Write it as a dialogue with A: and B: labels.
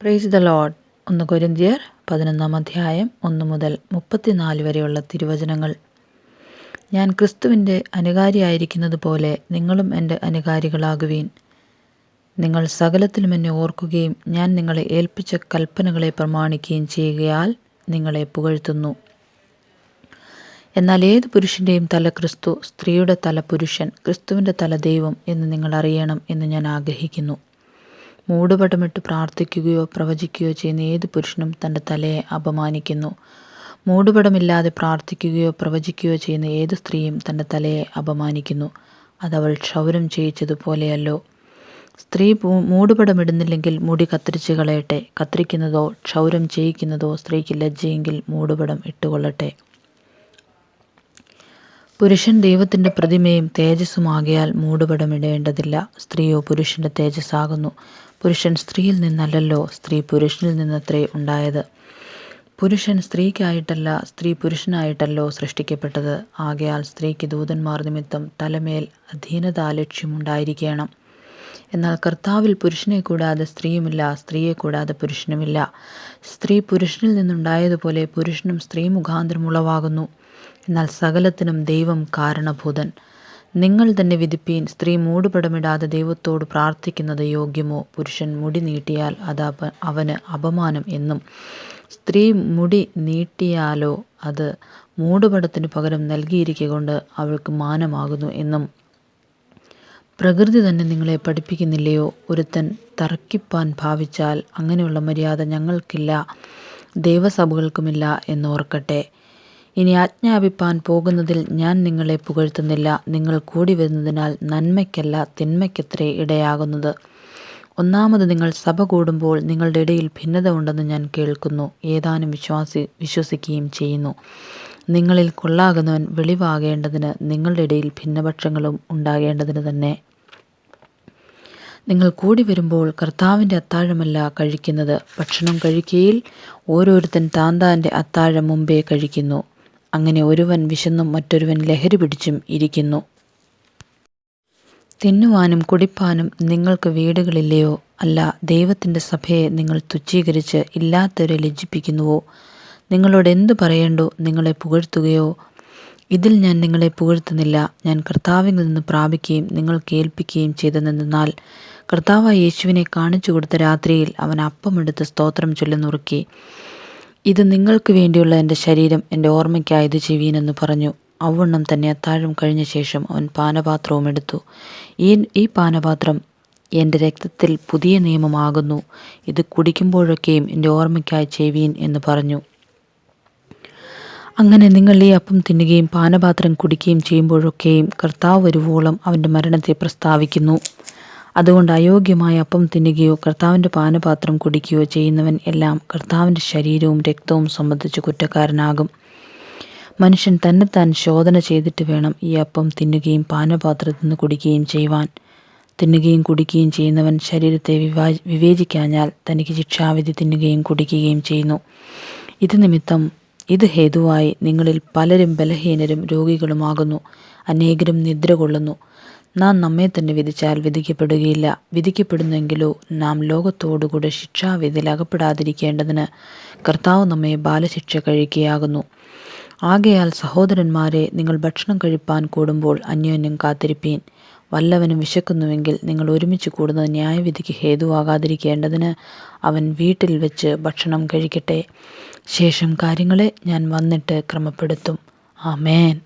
A: Praise the Lord. 1 കൊരിന്ത്യർ 11 അധ്യായം 1 മുതൽ 34 വരെയുള്ള തിരുവചനങ്ങൾ. ഞാൻ ക്രിസ്തുവിൻ്റെ അനുകാരിയായിരിക്കുന്നത് പോലെ നിങ്ങളും എൻ്റെ അനുകാരികളാകുവീൻ. നിങ്ങൾ സകലത്തിലും എന്നെ ഓർക്കുകയും ഞാൻ നിങ്ങളെ ഏൽപ്പിച്ച കൽപ്പനകളെ പ്രമാണിക്കുകയും ചെയ്യുകയാൽ നിങ്ങളെ പുകഴ്ത്തുന്നു. എന്നാൽ ഏത് പുരുഷൻ്റെയും തല ക്രിസ്തു, സ്ത്രീയുടെ തല പുരുഷൻ, ക്രിസ്തുവിൻ്റെ തല ദൈവം എന്ന് നിങ്ങൾ അറിയണം എന്ന് ഞാൻ ആഗ്രഹിക്കുന്നു. മൂടുപടമിട്ട് പ്രാർത്ഥിക്കുകയോ പ്രവചിക്കുകയോ ചെയ്യുന്ന ഏത് പുരുഷനും തൻ്റെ തലയെ അപമാനിക്കുന്നു. മൂടുപടമില്ലാതെ പ്രാർത്ഥിക്കുകയോ പ്രവചിക്കുകയോ ചെയ്യുന്ന ഏത് സ്ത്രീയും തൻ്റെ തലയെ അപമാനിക്കുന്നു. അതവൾ ക്ഷൗരം ചെയ്യിച്ചതുപോലെയല്ലോ. സ്ത്രീ മൂടുപടമിടുന്നില്ലെങ്കിൽ മുടി കത്തിരിച്ച് കളയട്ടെ. കത്തിരിക്കുന്നതോ ക്ഷൗരം ചെയ്യിക്കുന്നതോ സ്ത്രീക്ക് ലജ്ജയെങ്കിൽ മൂടുപടം ഇട്ടുകൊള്ളട്ടെ. പുരുഷൻ ദൈവത്തിൻ്റെ പ്രതിമയും തേജസ്സുമാകയാൽ മൂടുപടമിടേണ്ടതില്ല. സ്ത്രീയോ പുരുഷൻ്റെ തേജസ്സാകുന്നു. പുരുഷൻ സ്ത്രീയിൽ നിന്നല്ലല്ലോ, സ്ത്രീ പുരുഷനിൽ നിന്നത്രേ ഉണ്ടായത്. പുരുഷൻ സ്ത്രീക്കായിട്ടല്ല, സ്ത്രീ പുരുഷനായിട്ടല്ലോ സൃഷ്ടിക്കപ്പെട്ടത്. ആകയാൽ സ്ത്രീക്ക് ദൂതന്മാർ നിമിത്തം തലമേൽ അധീനതാലക്ഷ്യമുണ്ടായിരിക്കണം. എന്നാൽ കർത്താവിൽ പുരുഷനെ കൂടാതെ സ്ത്രീയുമില്ല, സ്ത്രീയെ കൂടാതെ പുരുഷനുമില്ല. സ്ത്രീ പുരുഷനിൽ നിന്നുണ്ടായതുപോലെ പുരുഷനും സ്ത്രീ മുഖാന്തരം ഉളവാകുന്നു. എന്നാൽ സകലത്തിനും ദൈവം കാരണഭൂതൻ. നിങ്ങൾ തന്നെ വിധിപ്പീൻ. സ്ത്രീ മൂടുപടമിടാതെ ദൈവത്തോട് പ്രാർത്ഥിക്കുന്നത് യോഗ്യമോ? പുരുഷൻ മുടി നീട്ടിയാൽ അത് അവന് അപമാനം എന്നും, സ്ത്രീ മുടി നീട്ടിയാലോ അത് മൂടുപടത്തിന് പകരം നൽകിയിരിക്കൊണ്ട് അവൾക്ക് മാനമാകുന്നു എന്നും പ്രകൃതി തന്നെ നിങ്ങളെ പഠിപ്പിക്കുന്നില്ലയോ? ഒരുത്തൻ തർക്കിപ്പാൻ ഭാവിച്ചാൽ അങ്ങനെയുള്ള മര്യാദ ഞങ്ങൾക്കില്ല, ദൈവസഭകൾക്കുമില്ല എന്നോർക്കട്ടെ. ഇനി ആജ്ഞാപിപ്പാൻ പോകുന്നതിൽ ഞാൻ നിങ്ങളെ പുകഴ്ത്തുന്നില്ല. നിങ്ങൾ കൂടി വരുന്നതിനാൽ നന്മയ്ക്കല്ല തിന്മയ്ക്കത്രേ ഇടയാകുന്നത്. ഒന്നാമത് നിങ്ങൾ സഭ കൂടുമ്പോൾ നിങ്ങളുടെ ഇടയിൽ ഭിന്നത ഉണ്ടെന്ന് ഞാൻ കേൾക്കുന്നു. ഏതാനും വിശ്വസിക്കുകയും ചെയ്യുന്നു. നിങ്ങളിൽ കൊള്ളാകുന്നവൻ വെളിവാകേണ്ടതിന് നിങ്ങളുടെ ഇടയിൽ ഭിന്നപക്ഷങ്ങളും ഉണ്ടാകേണ്ടതിന് തന്നെ. നിങ്ങൾ കൂടി വരുമ്പോൾ കർത്താവിൻ്റെ അത്താഴമല്ല കഴിക്കുന്നത്. ഭക്ഷണം കഴിക്കയിൽ ഓരോരുത്തൻ താന്താൻ്റെ അത്താഴം മുമ്പേ കഴിക്കുന്നു. അങ്ങനെ ഒരുവൻ വിശന്നും മറ്റൊരുവൻ ലഹരി പിടിച്ചും ഇരിക്കുന്നു. തിന്നുവാനും കുടിപ്പാനും നിങ്ങൾക്ക് വീടുകളില്ലയോ? അല്ല, ദൈവത്തിൻ്റെ സഭയെ നിങ്ങൾ തുച്ഛീകരിച്ച് ഇല്ലാത്തവരെ ലജ്ജിപ്പിക്കുന്നുവോ? നിങ്ങളോട് എന്തു പറയേണ്ടു? നിങ്ങളെ പുകഴ്ത്തുകയോ? ഇതിൽ ഞാൻ നിങ്ങളെ പുകഴ്ത്തുന്നില്ല. ഞാൻ കർത്താവിൽ നിന്ന് പ്രാപിക്കുകയും നിങ്ങൾ കേൾപ്പിക്കുകയും ചെയ്തതെന്നാൽ, കർത്താവായ യേശുവിനെ കാണിച്ചു കൊടുത്ത രാത്രിയിൽ അവൻ അപ്പമെടുത്ത് സ്തോത്രം ചൊല്ലി നുറുക്കി, ഇത് നിങ്ങൾക്ക് വേണ്ടിയുള്ള എൻ്റെ ശരീരം, എൻ്റെ ഓർമ്മയ്ക്കായി ഇത് ചെയ്യുവീനെന്ന് പറഞ്ഞു. അവണ്ണം തന്നെ അത്താഴം കഴിഞ്ഞ ശേഷം അവൻ പാനപാത്രവും എടുത്തു. ഈ പാനപാത്രം എൻ്റെ രക്തത്തിൽ പുതിയ നിയമമാകുന്നു. ഇത് കുടിക്കുമ്പോഴൊക്കെയും എൻ്റെ ഓർമ്മയ്ക്കായി ചെയ്യുവീൻ എന്ന് പറഞ്ഞു. അങ്ങനെ നിങ്ങൾ ഈ അപ്പം തിന്നുകയും പാനപാത്രം കുടിക്കുകയും ചെയ്യുമ്പോഴൊക്കെയും കർത്താവ് വരുവോളം അവൻ്റെ മരണത്തെ പ്രസ്താവിക്കുന്നു. അതുകൊണ്ട് അയോഗ്യമായ അപ്പം തിന്നുകയോ കർത്താവിൻ്റെ പാനപാത്രം കുടിക്കുകയോ ചെയ്യുന്നവൻ എല്ലാം കർത്താവിൻ്റെ ശരീരവും രക്തവും സംബന്ധിച്ച് കുറ്റക്കാരനാകും. മനുഷ്യൻ തന്നെത്താൻ ശോധന ചെയ്തിട്ട് വേണം ഈ അപ്പം തിന്നുകയും പാനപാത്രത്തിൽ നിന്ന് കുടിക്കുകയും ചെയ്യുവാൻ. തിന്നുകയും കുടിക്കുകയും ചെയ്യുന്നവൻ ശരീരത്തെ വിവേചിക്കാഞ്ഞാൽ തനിക്ക് ശിക്ഷാവിധി തിന്നുകയും കുടിക്കുകയും ചെയ്യുന്നു. ഇത് ഹേതുവായി നിങ്ങളിൽ പലരും ബലഹീനരും രോഗികളുമാകുന്നു. അനേകരും നിദ്ര കൊള്ളുന്നു. നാം നമ്മെ തന്നെ വിധിച്ചാൽ വിധിക്കപ്പെടുകയില്ല. വിധിക്കപ്പെടുന്നെങ്കിലോ നാം ലോകത്തോടുകൂടെ ശിക്ഷാവിധിയിൽ അകപ്പെടാതിരിക്കേണ്ടതിന് കർത്താവ് നമ്മെ ബാലശിക്ഷ കഴിക്കുകയാകുന്നു. ആകയാൽ സഹോദരന്മാരെ, നിങ്ങൾ ഭക്ഷണം കഴിപ്പാൻ കൂടുമ്പോൾ അന്യോന്യം കാത്തിരിപ്പീൻ. വല്ലവനും വിശക്കുന്നുവെങ്കിൽ നിങ്ങൾ ഒരുമിച്ച് കൂടുന്നത് ന്യായവിധിക്ക് ഹേതുവാകാതിരിക്കേണ്ടതിന് അവൻ വീട്ടിൽ വെച്ച് ഭക്ഷണം കഴിക്കട്ടെ. ശേഷം കാര്യങ്ങളെ ഞാൻ വന്നിട്ട് ക്രമപ്പെടുത്തും. ആമേൻ.